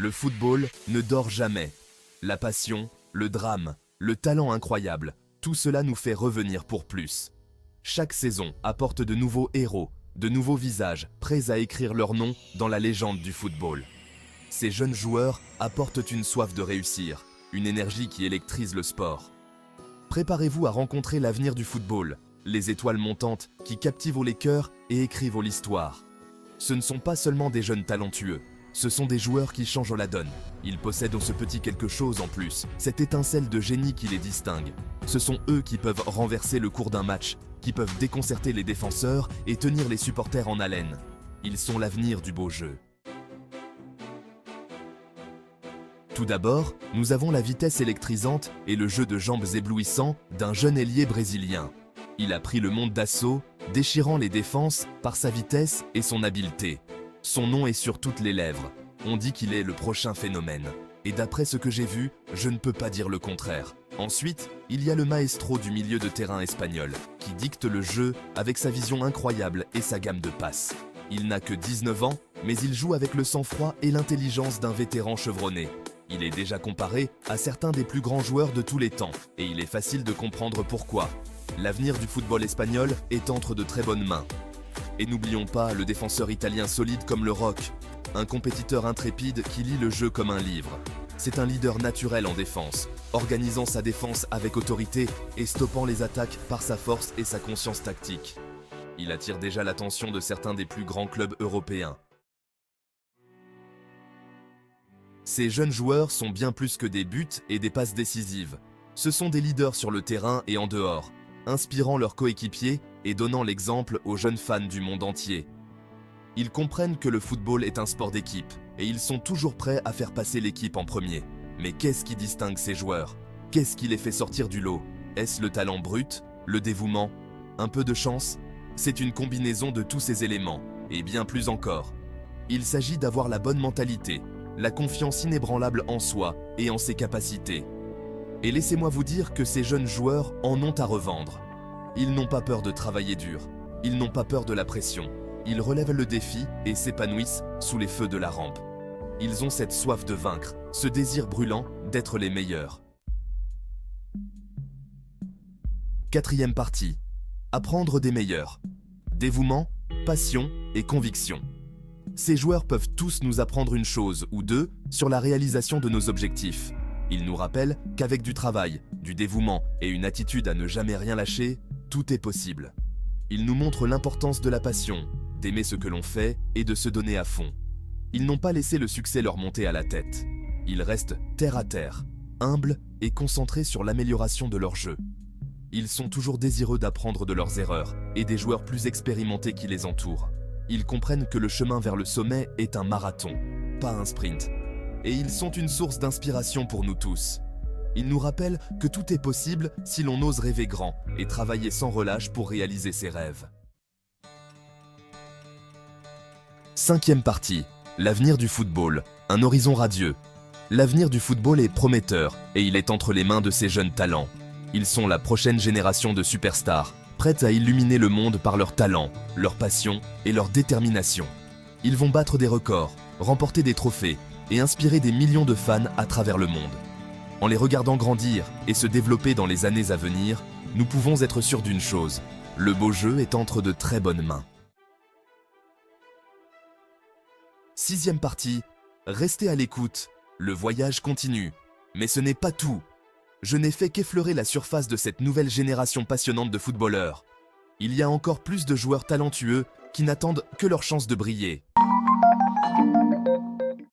Le football ne dort jamais. La passion, le drame, le talent incroyable, tout cela nous fait revenir pour plus. Chaque saison apporte de nouveaux héros, de nouveaux visages prêts à écrire leur nom dans la légende du football. Ces jeunes joueurs apportent une soif de réussir, une énergie qui électrise le sport. Préparez-vous à rencontrer l'avenir du football, les étoiles montantes qui captivent les cœurs et écrivent l'histoire. Ce ne sont pas seulement des jeunes talentueux, ce sont des joueurs qui changent la donne. Ils possèdent ce petit quelque chose en plus, cette étincelle de génie qui les distingue. Ce sont eux qui peuvent renverser le cours d'un match, qui peuvent déconcerter les défenseurs et tenir les supporters en haleine. Ils sont l'avenir du beau jeu. Tout d'abord, nous avons la vitesse électrisante et le jeu de jambes éblouissant d'un jeune ailier brésilien. Il a pris le monde d'assaut, déchirant les défenses par sa vitesse et son habileté. Son nom est sur toutes les lèvres. On dit qu'il est le prochain phénomène. Et d'après ce que j'ai vu, je ne peux pas dire le contraire. Ensuite, il y a le maestro du milieu de terrain espagnol, qui dicte le jeu avec sa vision incroyable et sa gamme de passes. Il n'a que 19 ans, mais il joue avec le sang-froid et l'intelligence d'un vétéran chevronné. Il est déjà comparé à certains des plus grands joueurs de tous les temps, et il est facile de comprendre pourquoi. L'avenir du football espagnol est entre de très bonnes mains. Et n'oublions pas le défenseur italien solide comme le Rock, un compétiteur intrépide qui lit le jeu comme un livre. C'est un leader naturel en défense, organisant sa défense avec autorité et stoppant les attaques par sa force et sa conscience tactique. Il attire déjà l'attention de certains des plus grands clubs européens. Ces jeunes joueurs sont bien plus que des buts et des passes décisives. Ce sont des leaders sur le terrain et en dehors, inspirant leurs coéquipiers et donnant l'exemple aux jeunes fans du monde entier. Ils comprennent que le football est un sport d'équipe et ils sont toujours prêts à faire passer l'équipe en premier. Mais qu'est-ce qui distingue ces joueurs? Qu'est-ce qui les fait sortir du lot? Est-ce le talent brut? Le dévouement? Un peu de chance? C'est une combinaison de tous ces éléments, et bien plus encore. Il s'agit d'avoir la bonne mentalité, la confiance inébranlable en soi et en ses capacités. Et laissez-moi vous dire que ces jeunes joueurs en ont à revendre. Ils n'ont pas peur de travailler dur, ils n'ont pas peur de la pression. Ils relèvent le défi et s'épanouissent sous les feux de la rampe. Ils ont cette soif de vaincre, ce désir brûlant d'être les meilleurs. Quatrième partie. Apprendre des meilleurs. Dévouement, passion et conviction. Ces joueurs peuvent tous nous apprendre une chose ou deux sur la réalisation de nos objectifs. Ils nous rappellent qu'avec du travail, du dévouement et une attitude à ne jamais rien lâcher, tout est possible. Ils nous montrent l'importance de la passion, d'aimer ce que l'on fait et de se donner à fond. Ils n'ont pas laissé le succès leur monter à la tête. Ils restent terre à terre, humbles et concentrés sur l'amélioration de leur jeu. Ils sont toujours désireux d'apprendre de leurs erreurs et des joueurs plus expérimentés qui les entourent. Ils comprennent que le chemin vers le sommet est un marathon, pas un sprint. Et ils sont une source d'inspiration pour nous tous. Ils nous rappellent que tout est possible si l'on ose rêver grand et travailler sans relâche pour réaliser ses rêves. Cinquième partie. L'avenir du football, un horizon radieux. L'avenir du football est prometteur et il est entre les mains de ces jeunes talents. Ils sont la prochaine génération de superstars, prêtes à illuminer le monde par leur talent, leur passion et leur détermination. Ils vont battre des records, remporter des trophées et inspirer des millions de fans à travers le monde. En les regardant grandir et se développer dans les années à venir, nous pouvons être sûrs d'une chose, le beau jeu est entre de très bonnes mains. Sixième partie, restez à l'écoute, le voyage continue. Mais ce n'est pas tout. Je n'ai fait qu'effleurer la surface de cette nouvelle génération passionnante de footballeurs. Il y a encore plus de joueurs talentueux qui n'attendent que leur chance de briller.